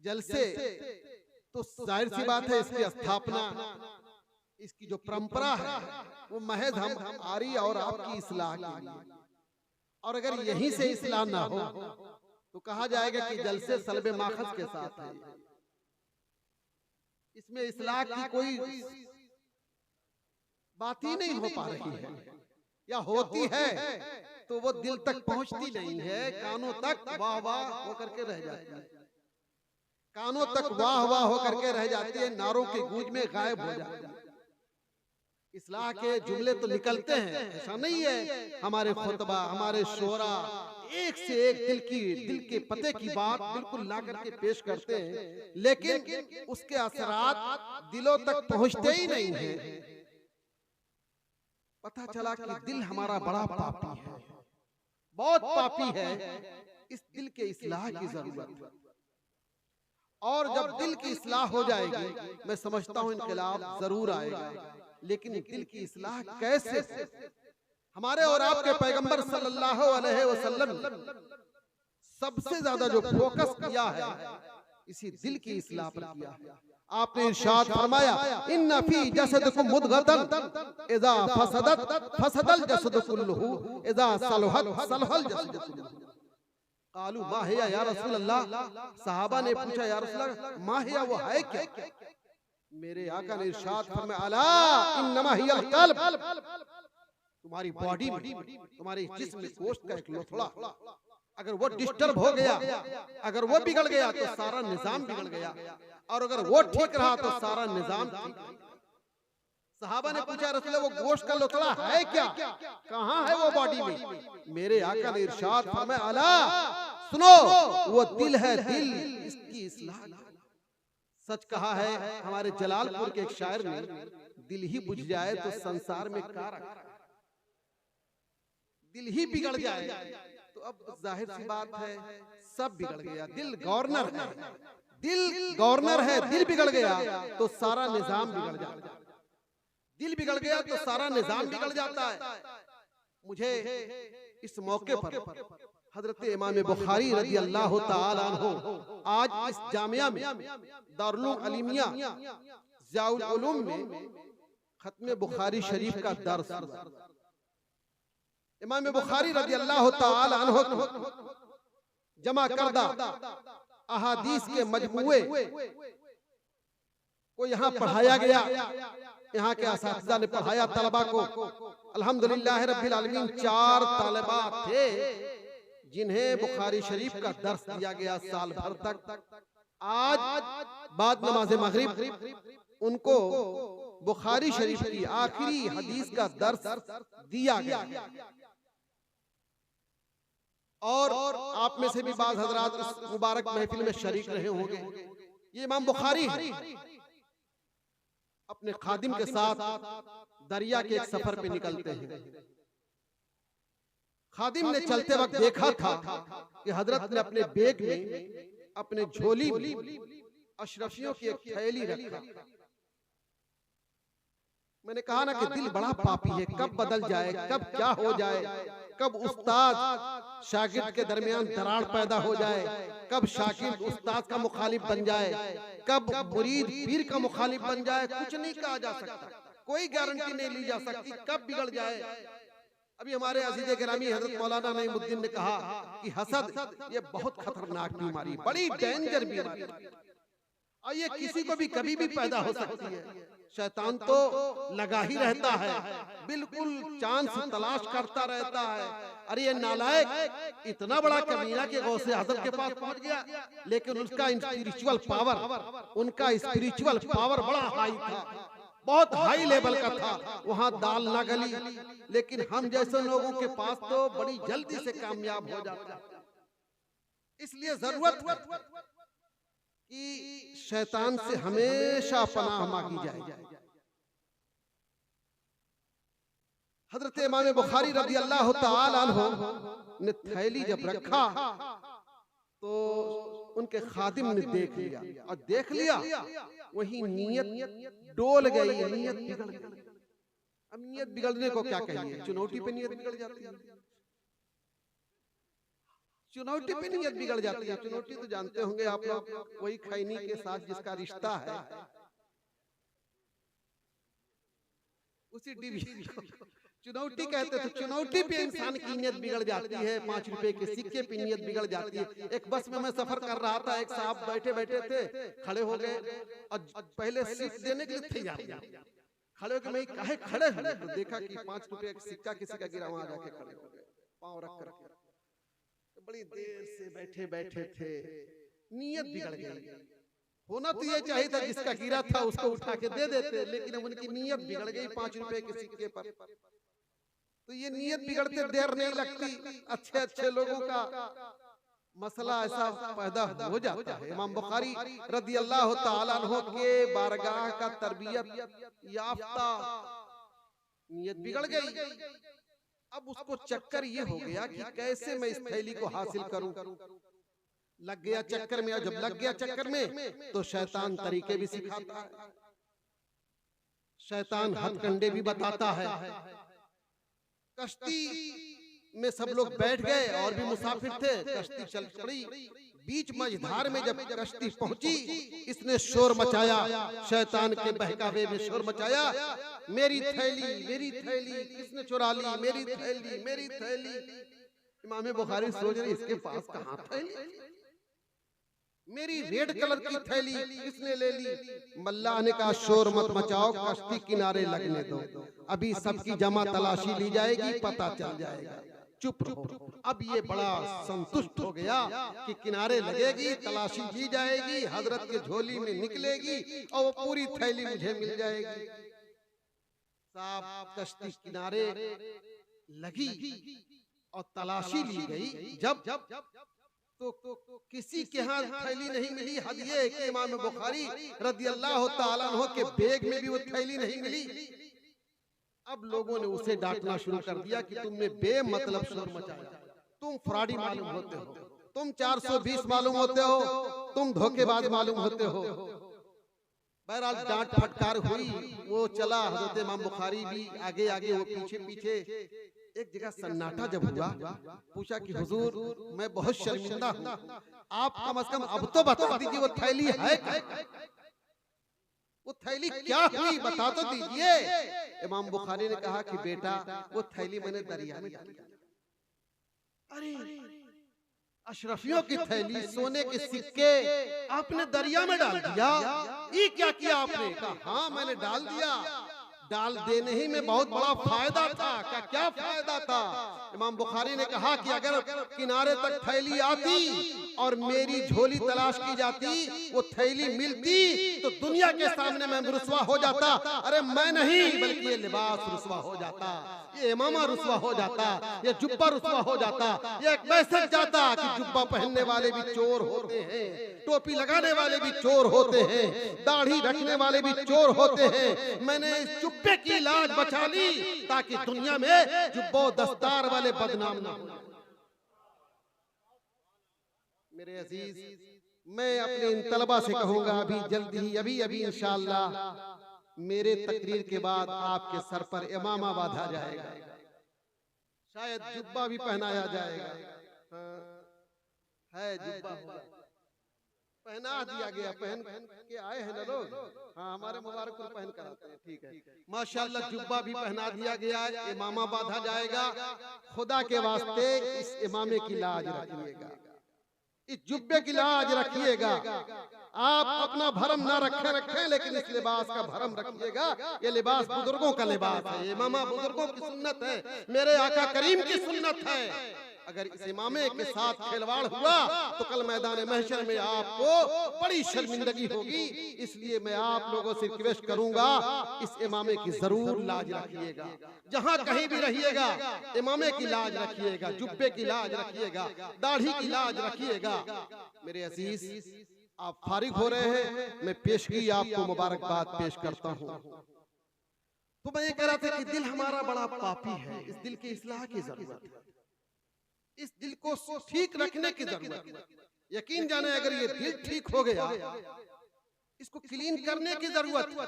जलसे तो जाहिर सी बात है इसकी स्थापना, इसकी जो परंपरा है वो महज हम आरी और आपकी इस्लाह के लिए, और अगर यहीं से इस्लाह ना हो तो कहा जाएगा कि जलसे सल्बे माखज के साथ है। इसमें इस्लाह की कोई बात ही नहीं हो पा रही है, या होती है तो वो दिल तक पहुंचती नहीं है, कानों तक वाह वाह होकर के रह जाती है, कानों तक वाह वाह होकर के रह जाती है, नारों की गूंज में गायब हो जाती है। इस्लाह के जुमले तो निकलते हैं, ऐसा नहीं है, हमारे खुतबा, हमारे शोरा एक से एक दिल के पते की बात बिल्कुल ला करके पेश करते हैं, लेकिन उसके असरात दिलों तक पहुंचते ही नहीं है। पता चला कि दिल हमारा बड़ा पापी है, बहुत पापी है, इस दिल के इस्लाह की जरूरत है। और जब दिल की इस्लाह हो जाएगी, मैं समझता हूं इनकलाब जरूर आएगा, लेकिन दिल की इस्लाह कैसे? हमारे और आपके पैगंबर सल्लल्लाहु अलैहि वसल्लम सबसे ज्यादा जो फोकस किया है इसी दिल की इस्लाह पर किया है। आपने इरशाद फरमाया, इन्ना फी जसदिकुम मुदगतन इज़ा फसदत फसदल जसद कुल्लुहु इज़ा सलहत सलहल जसद कुल्लुहु। कालू मा हिया या रसूल अल्लाह, सहाबा ने पूछा या रसूल अल्लाह मा हिया, वो है क्या? मेरे आका ने इरशाद फरमाया, अला इन्नमा हियल कल्ब, तुम्हारी बॉडी में, तुम्हारे जिस्म में गोश्त का एक लोथड़ा अगर वो डिस्टर्ब हो गया, अगर वो बिगड़ गया तो सारा निजाम बिगड़ गया, और अगर वो ठीक रहा तो सारा निजाम ठीक। सहाबा ने पूछा रसूल वो गोश्त का लोथड़ा है क्या, कहाँ है वो बॉडी में? मेरे आका ने इरशाद फरमाया, अला सुनो, वो दिल है, दिल, इसकी इस्लाह। सच कहा है हमारे जलालपुर के एक शायर ने, दिल ही बुझ जाए तो संसार में क्या रखा, दिल ही बिगड़ जाए तो अब जाहिर सी बात है सब बिगड़ गया। दिल गवर्नर है, दिल गवर्नर है, दिल बिगड़ गया तो सारा निजाम बिगड़ जाता है, दिल बिगड़ गया तो सारा निजाम बिगड़ जाता है। मुझे इस मौके पर हजरत इमाम बुखारी रज़ी अल्लाह तआला अन्हु आज इस जामिया में दारुल अलीमिया ज़ियाउल उलूम में खत्म बुखारी शरीफ का दर्स हुआ। इमाम बुखारी रज़ी अल्लाह तआला अन्हु जमा करदा अहादीस के मजमुए को यहाँ पढ़ाया गया, यहाँ के असातिज़ा ने पढ़ाया तलबा को। अल्हम्दुलिल्लाह रब्बिल आलमीन 4 तलबा थे जिन्हें बुखारी शरीफ का दर्स दिया गया साल भर तक। आज बाद नमाज मगरिब उनको बुखारी शरीफ की आखिरी हदीस का दर्स दिया गया, और आप में से भी बाज़ हज़रात इस मुबारक महफिल में शरीक रहे होंगे। ये इमाम बुखारी अपने खादिम के साथ दरिया के एक सफर पे निकलते हैं। खादिम ने चलते वक्त देखा था कि हजरत ने अपने बैग में, अपने झोली में अशरफियों की एक थैली रखा। मैंने कहा ना कि दिल बड़ा पापी है, कब बदल जाए, कब क्या हो जाए, कब उस्ताद शागिर्द के दरमियान दरार पैदा हो जाए, कब शागिर्द उस्ताद का मुखालिफ बन जाए, कब मुरीद पीर का मुखालिफ बन जाए, कुछ नहीं कहा जा सकता, कोई गारंटी नहीं ली जा सकती कब बिगड़ जाए। अभी हमारे अजीज़े गिरामी हजरत मौलाना नईमुद्दीन ने कहा कि हसद ये बहुत खतरनाक बीमारी, बड़ी डेंजर बीमारी, और ये किसी को भी कभी भी पैदा हो सकती है। शैतान तो लगा ही रहता है, बिल्कुल चांस तलाश करता रहता है। अरे ये नालायक इतना बड़ा कमीना के गौसे हज़रत के पास पहुंच गया, लेकिन उसका स्पिरिचुअल पावर बड़ा हाई था, बहुत हाई लेवल का था, वहां दाल ना गली। लेकिन हम जैसे लोगों के पास तो बड़ी जल्दी से कामयाब हो जाता है। इसलिए जरूरत है कि शैतान से हमेशा पनाह मांगी जाए। हजरत इमाम बुखारी रज़ी अल्लाह तआला अन्हु ने थैली जब रखा तो उनके खादिम ने देख लिया, और देख लिया वही नीयत डोल गई, नीयत बिगड़ गई। अब नीयत बिगड़ने को क्या कहिए, चुनौती पे नीयत बिगड़ जाती है। चुनौती पे नीयत बिगड़ जाती है। चुनौती तो जानते होंगे आप लोग, वही खैनी के साथ जिसका रिश्ता है, उसी डिवी चुनौती कहते। तो चुनौती पे इंसान की नीयत बिगड़ जाती है। 5 रुपए के सिक्के पे नीयत बिगड़ जाती है। एक बस में मैं सफर कर रहा था, एक साहब बैठे बैठे थे, खड़े हो गए और पहले सीट देने के लिए तैयार खड़े हो गए। मैं काहे खड़े हुए, तो देखा कि 5 रुपए का सिक्का किसी का गिरा, वहां जाके खड़े हो गए, पांव रख कर। बड़ी देर से बैठे बैठे थे, नीयत बिगड़ गई। होना तो ये चाहिए था जिसका गिरा था उसको उठा के दे देते, लेकिन अब उनकी नीयत बिगड़ गई 5 रुपए के सिक्के पर। तो ये नीयत बिगड़ते देर नहीं लगती। अच्छे अच्छे लोगों का मसला ऐसा पैदा हो जाता है। इमाम बुखारी रदी अल्लाह तआला अन्हु के बारगाह का तरबियत याफ्ता नीयत बिगड़ गई। अब उसको चक्कर ये हो गया कि कैसे मैं इस थैली को हासिल करूं। लग गया चक्कर में, और जब लग गया चक्कर में तो शैतान तरीके भी सिखाता है, शैतान हथकंडे भी बताता है। कश्ती में सब लोग बैठ गए और भी मुसाफिर थे। कश्ती चल पड़ी, बीच मझधार में जब कश्ती पहुंची, इसने शोर मचाया, शैतान के बहकावे में शोर मचाया, मेरी थैली किसने चुरा ली, मेरी थैली। इमाम बुखारी सोच रहे इसके पास कहां थैली, मेरी रेड कलर की थैली किसने ले ली। मल्लाह ने कहा शोर मत मचाओ, कश्ती किनारे लगने दो, अभी सबकी जमा तलाशी ली जाएगी, पता चल जाएगा, चुप रहो। अब ये बड़ा संतुष्ट हो गया कि किनारे लगेगी, तलाशी ली जाएगी, हजरत के झोली में निकलेगी और वो पूरी थैली मुझे मिल जाएगी। साहब कश्ती किनारे लगी और तलाशी ली गई। जब तो किसी के हाथ थैली नहीं मिली। हद ये कि इमाम बुखारी रदी अल्लाह तआला अन्हु के बैग में भी वो थैली नहीं मिली। अब लोगों ने उसे डांटना शुरू कर दिया कि तुमने बेमतलब शोर मचाया, तुम फ्रॉडी मालूम होते हो, तुम 420 मालूम होते हो, तुम धोखेबाज मालूम होते हो। बहरहाल डांट फटकार हुई, वो चला। हजरत इमाम बुखारी भी आगे आगे, वो पीछे पीछे। एक जगह सन्नाटा जब हुआ, पूछा कि हुजूर मैं बहुत शर्मिंदा हूँ, आप कम से कम अब तो बता दीजिए वो थैली है क्या? वो थैली क्या हुई, बता तो दीजिए। इमाम बुखारी ने कहा कि बेटा वो थैली मैंने दरिया में डाली। अरे अशरफियों की थैली, सोने के सिक्के आपने दरिया में डाल दिया, ये क्या किया आपने? कहा हाँ मैंने डाल दिया। डाल देने ही में बहुत बड़ा फायदा था। क्या फायदा था? इमाम बुखारी ने कहा कि अगर किनारे तक थैली आती और मेरी झोली तलाश की जाती, वो थैली मिलती, तो दुनिया के सामने मैं रुस्वा हो जाता। अरे मैं नहीं, बल्कि ये लिबास रुस्वा हो जाता, ये इमामा रुस्वा हो जाता, ये जुब्बा रुस्वा हो जाता। ये एक मैसेज जाता कि जुब्बा पहनने वाले भी चोर होते हैं, टोपी लगाने वाले भी चोर होते हैं, दाढ़ी रखने वाले भी चोर होते हैं। मैंने इस जुब्बे की लाज बचा ली ताकि दुनिया में जुब्बो दस्तार वाले बदनाम ना हो। मेरे अजीज, मैं अपने इन तलबा से कहूंगा अभी जल्दी ही, अभी इंशाअल्लाह मेरे तकरीर के बाद आपके सर पर इमामा बांधा जाएगा, शायद जुब्बा भी पहनाया जाएगा। है जुब्बा पहना दिया गया, पहन के आए हैं ना लोग। हाँ हमारे मुबारक को पहन कर आते हैं, ठीक है माशाअल्लाह। जुब्बा भी पहना दिया गया है, इमामा बांधा जाएगा। खुदा के वास्ते इस इमामे की लाज रखिएगा, इस जुब्बे की लाज रखिएगा। आप अपना भरम ना रखें, लेकिन इस लिबास का भरम रखिएगा। ये लिबास बुजुर्गों का लिबास है, इमामा बुजुर्गों की सुन्नत है, मेरे आका करीम की सुन्नत है। अगर इस इमामे के साथ खिलवाड़ हुआ तो कल मैदान महशर में आपको बड़ी शर्मिंदगी होगी। इसलिए मैं आप लोगों से रिक्वेस्ट करूंगा, इस इमामे की जरूर लाज रखिएगा। जहां कहीं भी रहिएगा, इमामे की लाज रखिएगा, जुब्बे की लाज रखिएगा, दाढ़ी की लाज रखिएगा। मेरे अजीज, आप फारिग हो रहे हैं, मैं पेशगी आपको मुबारकबाद पेश करता हूँ। तो मैं ये कह रहा था कि दिल हमारा बड़ा पापी है, इस दिल की इस्लाह की जरूरत है, इस दिल को ठीक रखने की जरूरत है। यकीन जाने अगर ये दिल ठीक हो गया, इसको क्लीन करने की जरूरत है।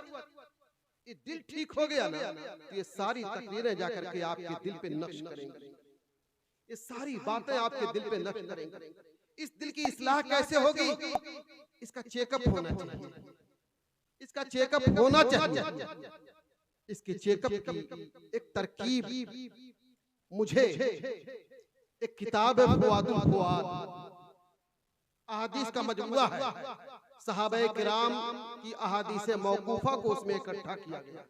ये दिल ठीक हो गया ना, तो ये सारी तकदीरें जाकर के आपके दिल पे नक्श करेंगी, ये ये सारी बातें आपके दिल पे नक्श करेंगे। इस दिल की इस्लाह कैसे होगी? इसका चेकअप होना चाहिए, इसका चेकअप होना चाहिए। इसके चेकअप की एक तरकीब मुझे एक किताब है फुआदुल फुआद, अहादीस का मजमुआ है, सहाबाए किराम की अहादीस मौकूफा को उसमें इकट्ठा किया गया।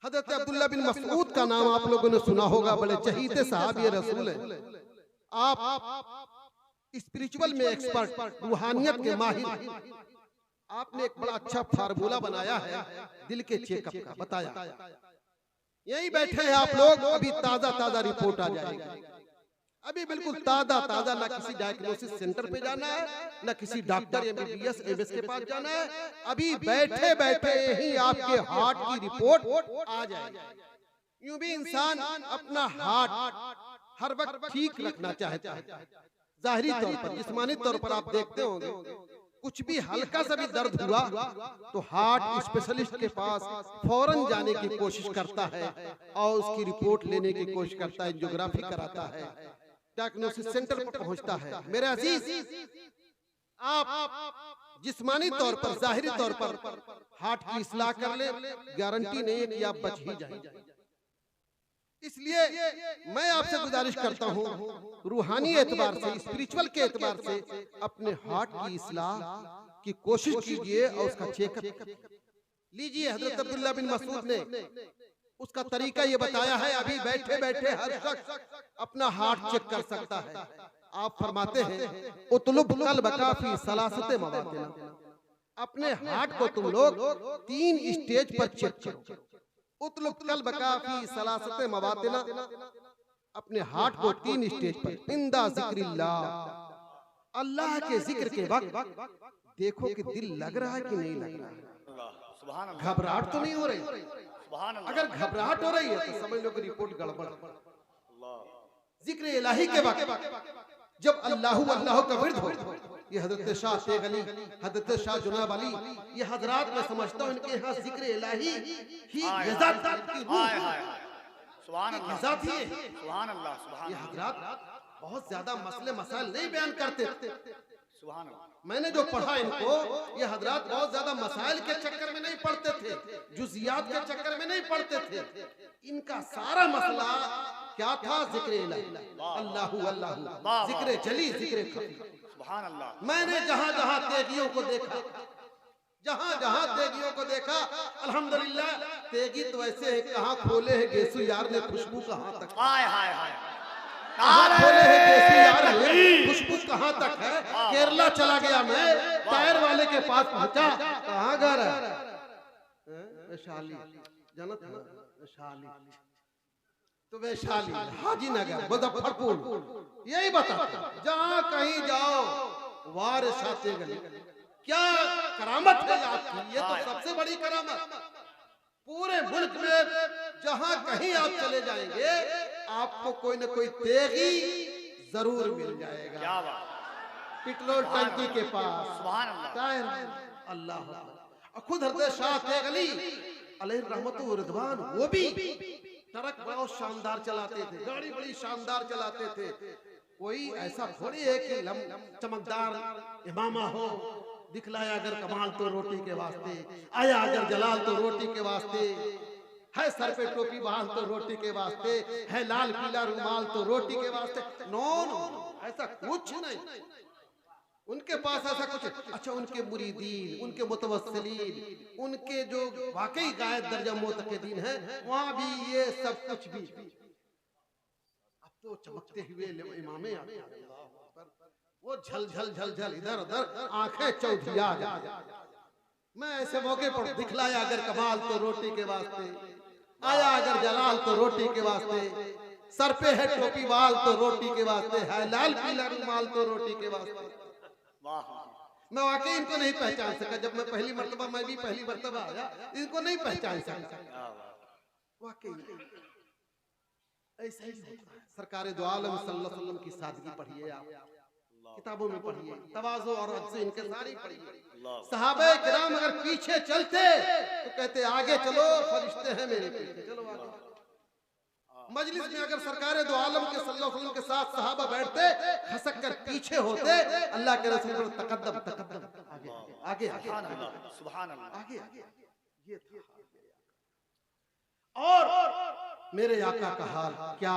हजरत अब्दुल्ला बिन मसऊद का नाम आप लोगों ने सुना होगा, बड़े चहीते सहाबी रसूल हैं। आप स्पिरिचुअल में एक्सपर्ट, रूहानियत के माहिर, आपने एक बड़ा अच्छा फार्मूला बनाया है दिल के चेकअप का, बताया। यही बैठे हैं आप लोग, अभी ताजा ताजा रिपोर्ट आ जाएगी, अभी बिल्कुल ताजा ताजा। ना किसी डायग्नोसिस सेंटर पे जाना है, ना किसी डॉक्टर एमबीबीएस एमएस के पास जाना है, अभी बैठे बैठे ही आपके हार्ट की रिपोर्ट आ जाएगी। यूं भी इंसान अपना हार्ट हर वक्त ठीक रखना चाहता है। जाहिरी तौर पर, जिस्मानी तौर पर आप देखते होंगे, कुछ भी हल्का सा भी दर्द हुआ तो हार्ट स्पेशलिस्ट के पास फौरन जाने की कोशिश करता है और उसकी रिपोर्ट लेने की कोशिश करता है, एंजियोग्राफी कराता है, डायग्नोसिस सेंटर पर पहुंचता है। मेरे अजीज, आप जिस्मानी तौर पर, जाहिरी तौर पर हार्ट की इस्लाह कर ले, गारंटी नहीं है कि आप बच ही जाएंगे। इसलिए मैं आपसे गुजारिश करता हूं, रूहानी एतबार से, स्पिरिचुअल के एतबार से अपने हार्ट की इस्लाह की कोशिश कीजिए और उसका चेकअप लीजिए। हजरत अब्दुल्ला बिन मसऊद ने उसका तरीका ये बताया है। अभी बैठे बैठे हर शख्स अपना हार्ट चेक कर सकता है। आप फरमाते हैं, उतलुब कल्ब का फी सलासते मवातिन, अपने हार्ट को तुम लोग 3 स्टेज पर चेक करो। उतलुब कल्ब का फी सलासते मवातिना, अपने हार्ट को 3 स्टेज पर। इंदा जिक्रिल्लाह, अल्लाह के जिक्र के वक्त देखो कि दिल लग रहा है कि नहीं लग रहा है, घबराहट तो नहीं हो रही। अगर घबराहट हो रही है तो समझ लो कि रिपोर्ट गड़बड़। जिक्र इलाही के वक्त जब अल्लाह अल्लाह का विर्द हो, ये हजरत शाह शेख अली, हजरत शाह जुनाब अली, ये हजरात मैं समझता हूँ इनके यहाँ जिक्र इलाही ही यज़ात की रूह है। सुभान अल्लाह, सुभान अल्लाह। ये हजरात बहुत ज्यादा मसले मसाइल नहीं बयान करते। सुभान अल्लाह। मैंने जो पढ़ा इनको, ये हजरात बहुत ज्यादा मसाइल के चक्कर में नहीं पढ़ते थे, जुजियात के चक्कर में नहीं पढ़ते थे। इनका सारा मसला क्या था? जिक्र इलाही, अल्लाहु अल्लाहु, जिक्र जली, जिक्र खफी। सुभान अल्लाह। मैंने जहां जहां तेगियों को देखा, जहां जहां तेगियों को देखा, अल्हम्दुलिल्लाह, तेगी तो ऐसे है, कहां खोले है गेसु यार ने खुशबू कहां तक, हाय हाय हाय, कहां खोले है गेसु यार ने खुशबू कहां तक है। केरला चला गया मैं, टायर वाले के पास पहुंचा, कहां घर है? वैशाली, जनत वैशाली, तो वैशाली, हाजी नगर, मुजफ्फरपुर, यही बताता। जहां कहीं जाओ वार शाते गली, क्या करामत है आपकी, ये तो सबसे बड़ी करामत। पूरे मुल्क में जहां कहीं आप चले जाएंगे, आपको कोई न कोई तेगी जरूर मिल जाएगा। क्या बात। पेट्रोल टंकी के पास टायर, अल्लाह। खुद हजरत शाह शेख अली अलैहि रहमत व रिदवान, वो भी ट्रक बहुत शानदार चलाते थे, गाड़ी बड़ी शानदार चलाते थे। कोई ऐसा थोड़ी है कि चमकदार इमामा हो, दिखलाया अगर कमाल तो रोटी के वास्ते, आया अगर जलाल तो रोटी के वास्ते, है सर पे टोपी बांध तो रोटी के वास्ते, है लाल पीला रुमाल तो रोटी के वास्ते। नो नो, ऐसा कुछ नहीं उनके पास, ऐसा कुछ। अच्छा, उनके मुरीदीन, उनके मुतवस्सिलीन, उनके जो वाकई गायब दर्जा मुतक़िदीन हैं, वहां भी ये सब कुछ भी। अब तो चमकते हुए इमामे आते हैं, वो झल झल झल झल, इधर उधर आंखें चौधिया जाती। मैं ऐसे मौके पर दिखलाया अगर कमाल तो रोटी के वास्ते, आया अगर जलाल तो रोटी के वास्ते, सर पे है टोपी वाल तो रोटी के वास्ते, है लाल पीला रुमाल तो रोटी के वास्ते। मैं वाकई इनको नहीं पहचान सका। जब मैं पहली मर्तबा, मैं भी पहली मर्तबा आया, इनको नहीं पहचान सका। वाकई ऐसा ही होता है। सरकार दो आलम सल्लल्लाहु अलैहि वसल्लम की सादगी पढ़िए, आप किताबों में पढ़िए, तवाज़ु और अज़्ज़ इनके सारी पढ़िए। सहाबा किराम अगर पीछे चलते तो कहते आगे चलो, फरिश्ते हैं मेरे पीछे, चलो आगे। मजलिस में अगर सरकार दो आलम के सल्लल्लाहु अलैहि वसल्लम के साथ सहाबा बैठते, खसक कर पीछे होते, अल्लाह के रसूल पर तकद्दम तकद्दम आगे आगे सुभान अल्लाह, सुभान अल्लाह। आगे आगे ये था। और मेरे आका का हाल क्या,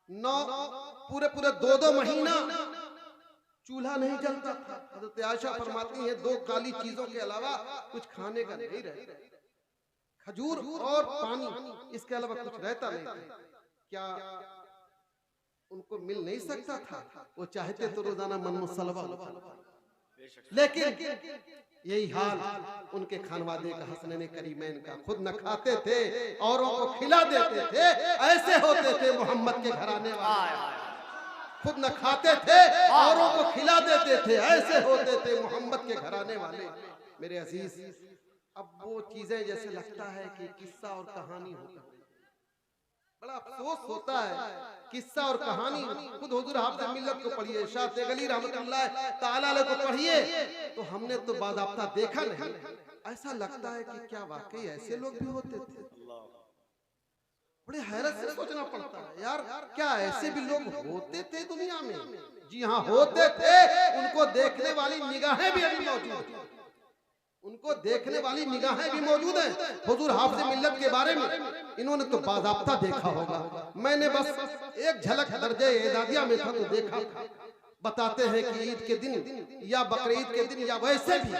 नौ पूरे पूरे 2-2 महीना चूल्हा नहीं जलता था। हज़रत आयशा फरमाती हैं 2 काली चीजों के अलावा कुछ खाने का नहीं रहता, खजूर और पानी, इसके अलावा कुछ रहता नहीं था। क्या उनको मिल नहीं सकता था? वो चाहते तो रोजाना मन मुसलवा, लेकिन यही हाल उनके खानवादे का, हसनैन करीमैन का। खुद न खाते थे, औरों को खिला देते थे। ऐसे होते थे मोहम्मद के घराने वाले। खुद न खाते थे, औरों को खिला देते थे। ऐसे होते थे मोहम्मद के घराने वाले। मेरे अजीज, अब वो चीजें जैसे लगता है कि किस्सा और कहानी होता है। बड़ा अफसोस होता है, किस्सा और कहानी। खुद हुजूर हाफ़िज़ मिल्लत को पढ़िए, शाह तेगली रहमतुल्लाह तआला अलैह को पढ़िए, तो हमने तो बाज़ाब्ता देखा नहीं। ऐसा लगता है कि क्या वाकई ऐसे लोग भी होते थे? बड़े हैरत से सोचना पड़ता है यार, क्या ऐसे भी लोग होते थे दुनिया में? जी हाँ, होते थे। उनको देखने वाली निगाहें भी अभी मौजूद हैं, उनको देखने वाली निगाहें भी मौजूद हैं। हुजूर हाफ़िज़ मिल्लत के बारे में इन्होंने तो बाज़ाब्ता देखा होगा। मैंने बस एक झलक दर्जे एदादिया में था तो देखा। बताते हैं कि ईद के दिन या बकरीद के दिन या वैसे भी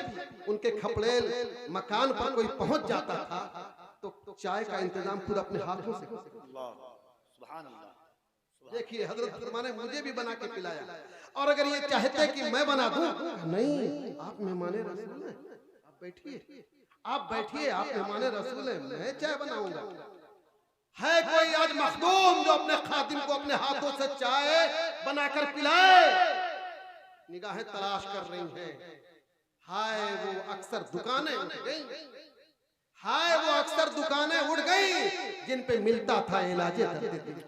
उनके खपड़ेल मकान पर कोई पहुंच जाता था तो चाय का इंतजाम खुद अपने हाथों से। सुभान अल्लाह। देखिए हजरत फरमाने मुझे भी बना के पिलाया, और अगर ये चाहते कि मैं बना दूं, नहीं, आप मेहमाने रसूल हैं, आप बैठिए, आप बैठिए, आप मेहमाने रसूल हैं, मैं चाय बनाऊंगा। है कोई आज मखदूम जो अपने खादिम को अपने हाथों से चाय बनाकर पिलाए? निगाहें तलाश कर रही हैं। हाय वो अक्सर दुकानें उठ गई, हाय वो अक्सर दुकानें उड़ गई जिन पे मिलता था इलाजे दर्द।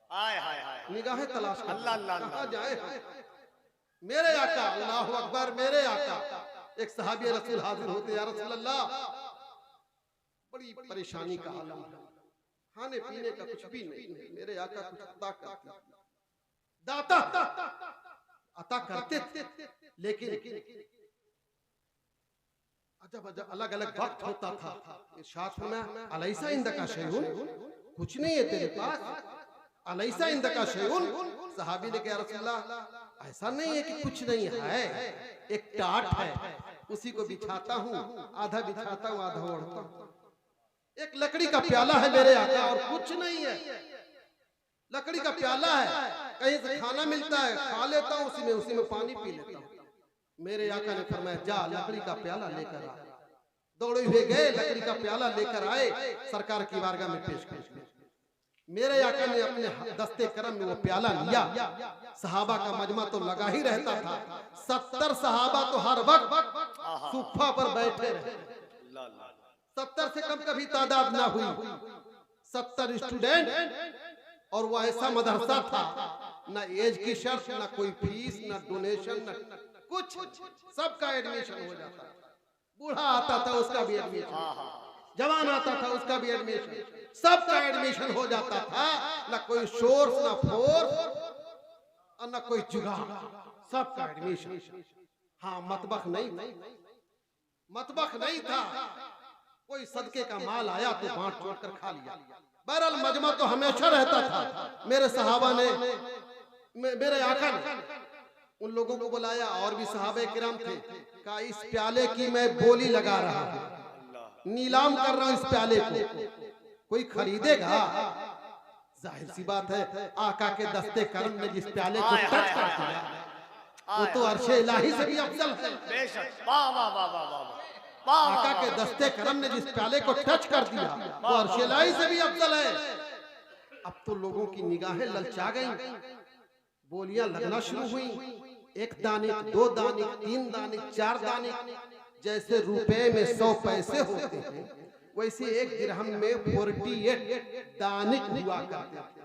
हाय हाय हाय, निगाहें तलाश कर, अल्लाह अल्लाह कहां जाए मेरे आका? अल्लाहु अकबर, मेरे आका। एक सहाबी रसूल हाजिर होते, या रसूल अल्लाह, बड़ी परेशानी का आलम है, खाने पीने का कुछ भी नहीं है। मेरे आका कुछ अता करते, दाता अता करते थे, लेकिन अजब अजब अलग अलग वक्त होता था। इरशाद में अलैसा इंदका शैउन, कुछ नहीं है तेरे पास? अलैसा इंदका शैउन। सहाबी ने कहा रसूलल्लाह, ऐसा नहीं है कि कुछ नहीं है, एक टाट है, उसी को बिछाता हूँ, आधा बिछाता हूँ आधा ओढ़ता हूँ। एक लकड़ी का प्याला है मेरे आका, और कुछ नहीं है। लकड़ी का प्याला है, कहीं से खाना मिलता है खा लेता हूँ, उसी में पानी पी लेता हूँ। मेरे आका ने फरमाया जा लकड़ी का प्याला लेकर आ। दौड़े हुए गए, लकड़ी का प्याला लेकर आए, सरकार की बारगाह में पेश किया। मेरे आका ने अपने दस्ते करम में वो प्याला लिया। सहाबा का मजमा तो लगा ही रहता था। 70 सहाबा तो हर वक्त सुफ़ा पर बैठे रहे। 70 से कम कभी तादाद ना हुई। 70 स्टूडेंट, और वो ऐसा मदरसा था, ना एज की शर्त, ना कोई फीस, ना डोनेशन, ना कुछ, सबका एडमिशन हो जाता। बूढ़ा आता था उसका भी एडमिशन, जवान आता था उसका भी एडमिशन, सबका एडमिशन हो जाता था। ना कोई सोर्स, ना फोर्स, और ना कोई जुगाड़, सबका एडमिशन। हाँ, मतबख नहीं था। कोई सदके का माल आया तो बांट चोट कर खा लिया। बहरहाल मजमा तो हमेशा रहता था। मेरे सहाबा ने, मेरे आका ने उन लोगों को बुलाया, और भी सहाबे किराम थे। कहा इस प्याले की मैं बोली लगा रहा हूँ, नीलाम कर रहा हूँ इस प्याले को, कोई खरीदेगा? जाहिर सी बात है, आका के दस्ते करम ने जिस प्याले को टच कर दिया, वो तो अर्शे इलाही से भी अफजल है। बेशक, वाह वाह वाह वाह वाह। आका के दस्ते करम ने जिस प्याले को टच कर दिया, वो अर्शे इलाही से भी अफजल है। अब तो लोगों की निगाहें ललचा गई, बोलियां लगना शुरू हुई। 1 दानिक, 2 दानिक, 3 दानिक, 4 दानिक। जैसे रुपए में 100 पैसे होते हैं, वैसे 1 दिरहम में 48 दानिक हुआ करते थे।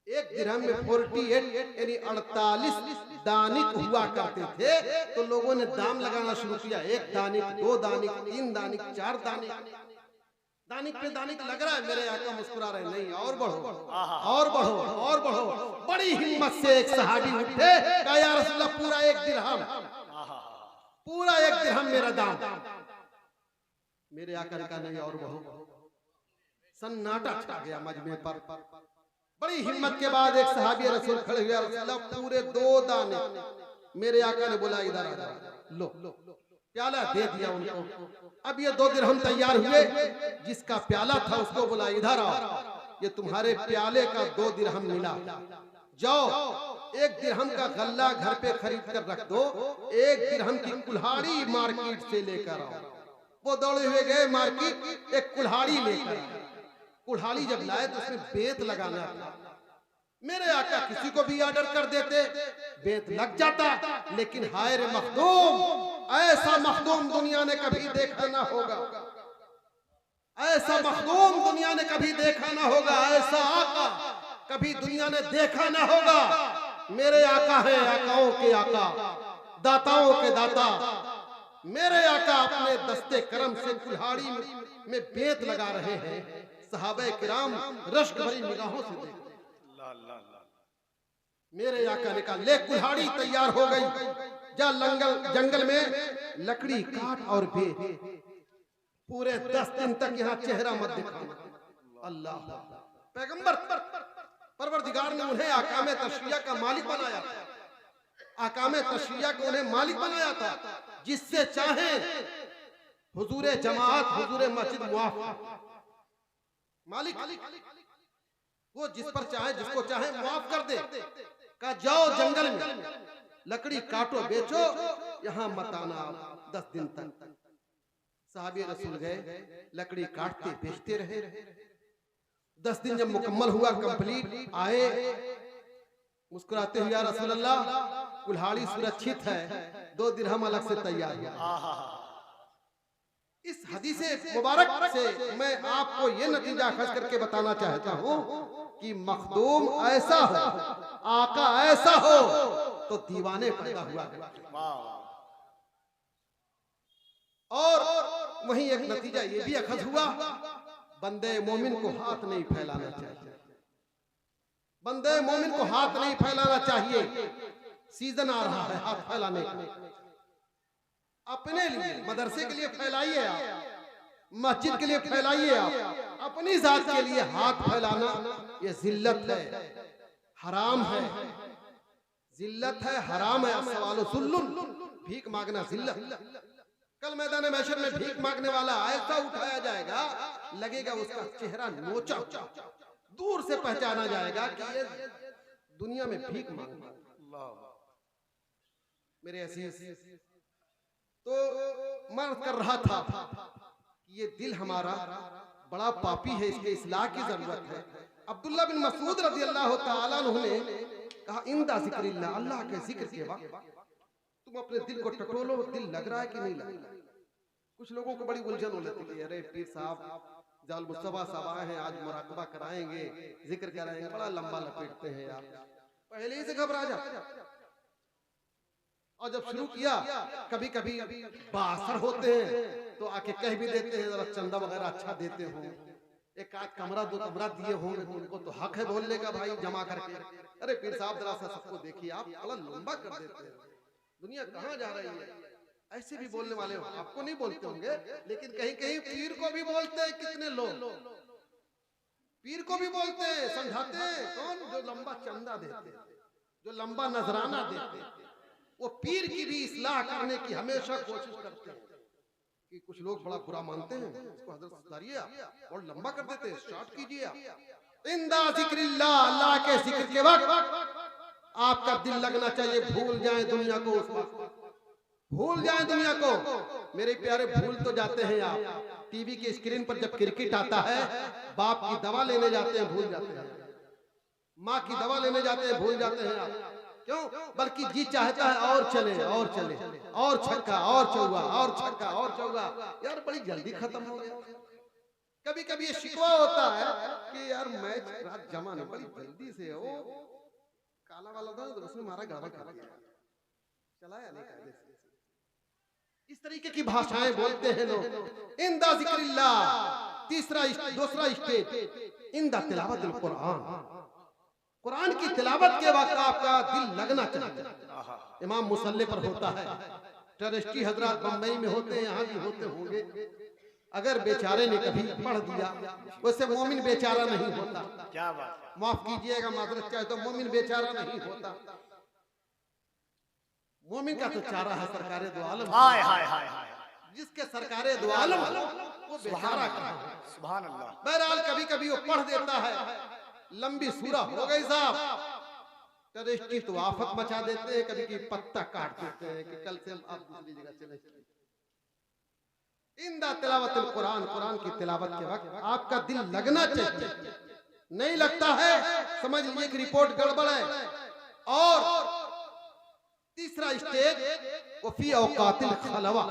1 दिरहम में 48 यानी 48 दानिक हुआ करते थे। तो लोगों ने दाम लगाना शुरू किया, 1 दानिक, 2 दानिक, 3 दानिक, 4 दानिक। दानिक पे दानिक लग रहा है, मेरे आका मुस्कुरा रहे, नहीं और बढ़ो और बढ़ो और बढ़ो। बड़ी हिम्मत से एक सहाबी उठे, कहा या रसूलल्लाह पूरा 1 दिरहम, पूरा 1 दिरहम मेरा दाम। मेरे आका ने कहा नहीं और बढ़ो। सन्नाटा छा गया मजमे पर। बड़ी हिम्मत के बाद एक सहाबी रसूल खड़े हुए, रसूलल्लाह पूरे 2 दाने। मेरे आका ने बोला इधर आ, लो प्याला दे दिया उनको। अब ये 2 दिरहम तैयार हुए, जिसका प्याला था उसको बोला इधर आओ, ये तुम्हारे प्याले का 2 दिरहम मिला, जाओ 1 दिरहम का गल्ला घर पे खरीद कर रख दो, 1 दिरहम की कुल्हाड़ी मार्केट से लेकर आओ। वो दौड़े हुए गए मार्केट, एक कुल्हाड़ी लेकर आए। कुल्हाड़ी जब लाए तो उसमें बेत लगाना था। मेरे आका किसी को भी ऑर्डर कर देते, बेत लग जाता, लेकिन हाय रे मखदूम, ऐसा मखदूम दुनिया ने कभी देखा ना होगा, ऐसा मखदूम दुनिया ने कभी देखा ना होगा, ऐसा आका कभी दुनिया ने देखा ना होगा। मेरे आका है आकाओं के आका, दाताओं के दाता। मेरे आका अपने दस्ते करम से कुल्हाड़ी में बेत लगा रहे हैं। सहाबे किराम रश्क भरी निगाहों से देखते। मेरे आका ने कहा ले कुल्हाड़ी तैयार हो गई, जा जंगल में लकड़ी काट और बेच, पूरे 10 दिन तक यहाँ चेहरा मत दिखाना। अल्लाह, पैगंबर परवरदिगार ने उन्हें आकामे तशरिया का मालिक बनाया था। आकामे तशरिया को उन्हें मालिक बनाया था, जिससे चाहे हुजूरे जमात, हुजूरे मस्जिद मुआफ मालिक, वो जिस पर चाहे जिसको चाहे मुआफ कर दे। का जाओ जंगल में लकड़ी काटो बेचो, यहाँ मत आना 10 दिन तक। साहबी रसूल गए, लकड़ी काटते बेचते रहे। 10 दिन जब मुकम्मल हुआ, कंप्लीट, आए मुस्कुराते हुए, या रसूल अल्लाह कुल्हाड़ी सुरक्षित है, 2 दिरहम अलग से तैयार हुआ। इस हदीस मुबारक से मैं आपको ये नतीजा खस करके बताना चाहता हूँ कि मखदूम ऐसा हो, आका ऐसा हो, तो दीवाने पैदा हुआ करते। और वहीं एक नतीजा ये भी अखज हुआ, बंदे मोमिन को हाथ नहीं फैलाना चाहिए। बंदे मोमिन को हाथ नहीं फैलाना चाहिए। सीजन आ रहा है हाथ फैलाने का। अपने लिए, मदरसे के लिए फैलाइए आप, मस्जिद के लिए फैलाइए आप, अपनी जात के लिए हाथ फैलाना ये जिल्लत है, हराम है। जिल्लत है, हराम है। सवालो जुल्लुन, भीख मांगना जिल्लत। कल मैदान महशर में भीख मांगने वाला ऐसा उठाया जाएगा, लगेगा उसका चेहरा नोचा, दूर से पहचाना जाएगा कि ये दुनिया में भीख मांगना। मेरे अजीज, तो मर्द कर रहा था कि ये दिल हमारा बड़ा पापी है, इसके इस्लाह की जरूरत है। अब्दुल्ला बिन मसूद रज़ी अल्लाह तआला अन्हु ने कहा, इंदा जिक्रिल्लाह, अल्लाह के जिक्र के वक्त तुम अपने दिल को टटोलो, दिल लग रहा है कि नहीं लग रहा। कुछ लोगों को बड़ी उलझन हो जाती है, अरे पीर साहब जाल मुस्तफा साहब आए हैं, आज मुराकबा कराएंगे, जिक्र कराएंगे, बड़ा लंबा लपेटते हैं यार, पहले ही से घबरा जा। और जब शुरू किया, कभी कभी बासर होते हैं तो आके कह भी देते हैं, जरा चंदा वगैरह अच्छा देते हो, एक आध कमरा 2 कमरा दिए होंगे तो उनको तो हक है बोलने का, भाई जमा करके। अरे पीर साहब जरा सा सबको देखिए, आप बड़ा लंबा कर देते हैं, दुनिया कहाँ जा रही है। ऐसे भी बोलने वाले हो, आपको नहीं बोलते होंगे, लेकिन कहीं कहीं पीर को भी बोलते हैं। कितने लोग पीर को भी बोलते हैं, समझाते हैं। कौन? जो लंबा चंदा देते, जो लंबा नजराना देते, वो पीर की भी इस्लाह करने की हमेशा कोशिश करते हैं। कि कुछ लोग बड़ा बुरा मानते हैं, इसको हजरत सुधारिए और लंबा कर देते हैं, स्टार्ट कीजिए आप। इंदा जिक्रिल्लाह, अल्लाह के जिक्र के वक्त आपका दिल लगना चाहिए, भूल जाए दुनिया को, उस वक्त भूल जाए दुनिया को। मेरे प्यारे, भूल तो जाते हैं आप, टीवी के स्क्रीन पर जब क्रिकेट आता है, बाप की दवा लेने जाते हैं, भूल जाते हैं, माँ की दवा लेने जाते हैं, भूल जाते हैं आप। क्यों? बल्कि जी चाहता है और चले और चले, और छक्का और चौका, और छक्का और चौका, यार बड़ी जल्दी खत्म हो गया। कभी कभी ये शिकवा होता है कि यार मैच रात जमा नहीं, बड़ी जल्दी से हो, काला वाला था तो उसने मारा, गड़बड़ कर दिया, चलाया नहीं कायदे से। इस तरीके की भाषाएं बोलते हैं लोग। इंदा जिक्रिल्लाह, दूसरा स्टेज इन द तिलावत कुरान, कुरान की तिलावत के वक्त आपका दिल लगना चाहिए। इमाम मुसल्ले पर होता है, ट्रस्टी हजरात बम्बई में होते हैं, यहाँ भी होते होंगे। अगर बेचारे ने कभी पढ़ दिया, वैसे मोमिन बेचारा नहीं होता, क्या बात, माफ कीजिएगा माजरत चाहे तो मोमिन बेचारा नहीं होता। मोमिन का तो चारा है सरकारे दो आलम, हाय हाय हाय हाय, जिसके सरकारे दो आलम वो बेचारा कहाँ है। सुभान अल्लाह। बहरहाल कभी कभी वो पढ़ देता है, लंबी सूरा हो गई साहब, टेररिस्टी तो आफत मचा देते हैं, कभी कभी पत्ता काट देते हैं कि कल से हम आप दूसरी जगह चले। इंदा तिलावतुल कुरान, कुरान की तिलावत के वक्त आपका दिल लगना चाहिए। नहीं लगता है समझ लीजिए कि रिपोर्ट गड़बड़ है। और तीसरा स्टेज वफी औकातिल खलवा,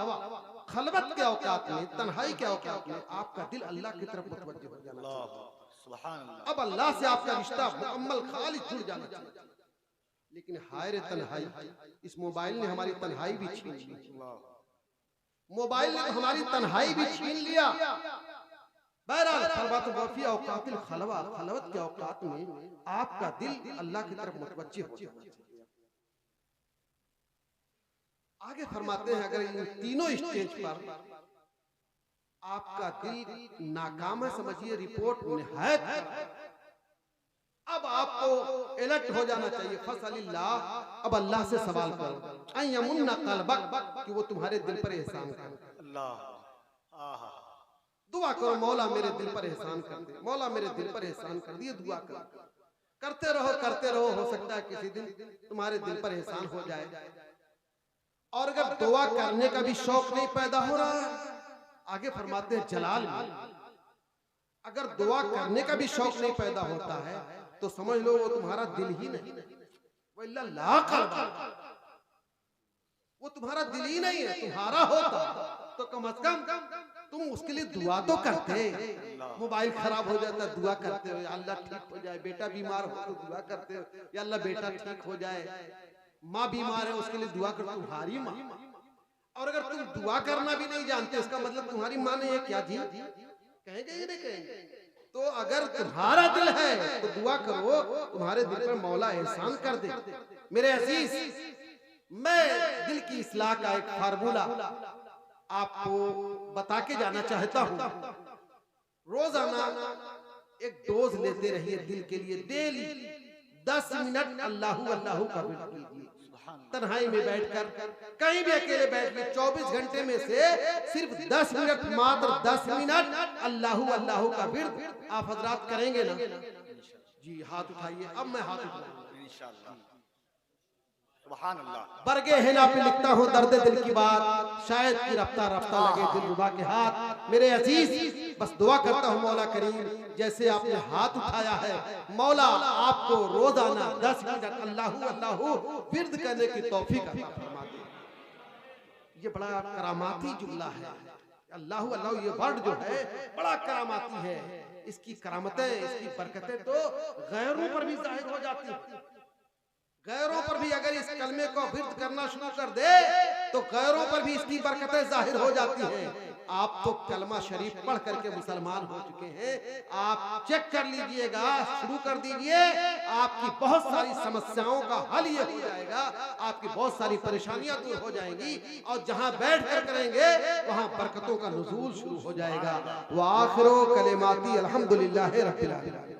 खलवत के औकात में, तन्हाई के औकात में आपका दिल अल्लाह की तरफ मुतवज्जह हो जाना चाहिए। सुभान अल्लाह। अब अल्लाह से आपका रिश्ता मुकम्मल खालिस जुड़ जाना चाहिए। लेकिन हाय रे तन्हाई, इस मोबाइल ने हमारी तन्हाई भी छीन ली, मोबाइल ने हमारी तन्हाई भी छीन लिया। बहरहाल खलवत वफी औकातिल खलवा, खलवत के औकात में आपका दिल अल्लाह की तरफ मुतवज्जह हो जाना चाहिए। आगे फरमाते हैं अगर इन तीनों स्टेज पर आपका दिल नाकाम है, समझिए रिपोर्ट निहायत, अब आपको अलर्ट हो जाना चाहिए। फसलिल्लाह, अब अल्लाह से सवाल करो, अयमुन्ना कल्बक, कि वो तुम्हारे दिल पर एहसान करे। अल्लाह, आहा, दुआ करो मौला मेरे दिल पर एहसान कर दे, मौला मेरे दिल पर एहसान कर दिए। दुआ करो, करते रहो, हो सकता है किसी दिन तुम्हारे दिल पर एहसान हो जाए। और अगर दुआ करने का भी शौक नहीं पैदा हो रहा है, आगे फरमाते हैं जलाल में, अगर दुआ करने का भी शौक नहीं पैदा होता है तो समझ लो वो तुम्हारा दिल ही नहीं, वो तुम्हारा दिल ही नहीं है। तुम्हारा होता तो कम से कम तुम उसके लिए दुआ तो करते। मोबाइल खराब हो जाता दुआ करते हो, अल्लाह ठीक हो जाए, बेटा बीमार हो तो दुआ करते हो, या अल्लाह बेटा ठीक हो जाए, माँ बीमार है उसके लिए दुआ करो, तुम्हारी माँ। और अगर तुम दुआ करना भी नहीं जानते, इसका मतलब तुम्हारी माँ ने क्या जी कहेंगे ये नहीं कहेंगे। तो अगर तुम्हारा दिल है तो दुआ करो, तुम्हारे दिल पर मौला एहसान कर दे। मेरे अजीज, मैं दिल की इस्लाह का एक फार्मूला आपको बता के जाना चाहता हूँ। रोजाना एक डोज लेते रहिए दिल के लिए, डेली 10 मिनट अल्लाहू अल्लाहू का विर्द कीजिए। तन्हाई में बैठकर, कहीं भी अकेले बैठ के 24 घंटे में से सिर्फ 10 मिनट, मात्र 10 मिनट अल्लाहू अल्लाहू का विर्द आप हजरात करेंगे ना जी। हाथ उठाइए, अब मैं हाथ उठाऊंगा इंशाअल्लाह। सुभान अल्लाह। बरगे हेना पे लिखता हूँ दर्द दिल की बात, शायद कि रफ्ता रफ्ता लगे दिल रुबा के हाथ। मेरे अजीज, बस दुआ करता हूँ मौला करीम, जैसे आपने हाथ उठाया है, मौला आपको रोजाना 10 मिनट अल्लाहू अल्लाहू विर्द करने की तौफीक अता फरमा दे। ये बड़ा करामाती जुमला है, अल्लाहू अल्लाहू ये वर्ड जो है बड़ा करामाती है। इसकी करामतें, इसकी बरकतें तो गैरों पर भी जाहिर हो जाती है। गैरों पर भी अगर इस कलमे को विर्द करना शुरू कर दे तो गैरों पर भी इसकी बरकतें जाहिर हो जाती हैं। आप तो कलमा शरीफ पढ़ करके मुसलमान हो चुके हैं, आप चेक कर लीजिएगा, शुरू कर दीजिए, आपकी बहुत सारी समस्याओं का हल ये हो जाएगा, आपकी बहुत सारी परेशानियां दूर हो जाएंगी, और जहां बैठ कर करेंगे वहां बरकतों का नुज़ूल शुरू हो जाएगा। व आखिरो कलिमाती अल्हम्दुलिल्लाहि रब्बिल आलमीन।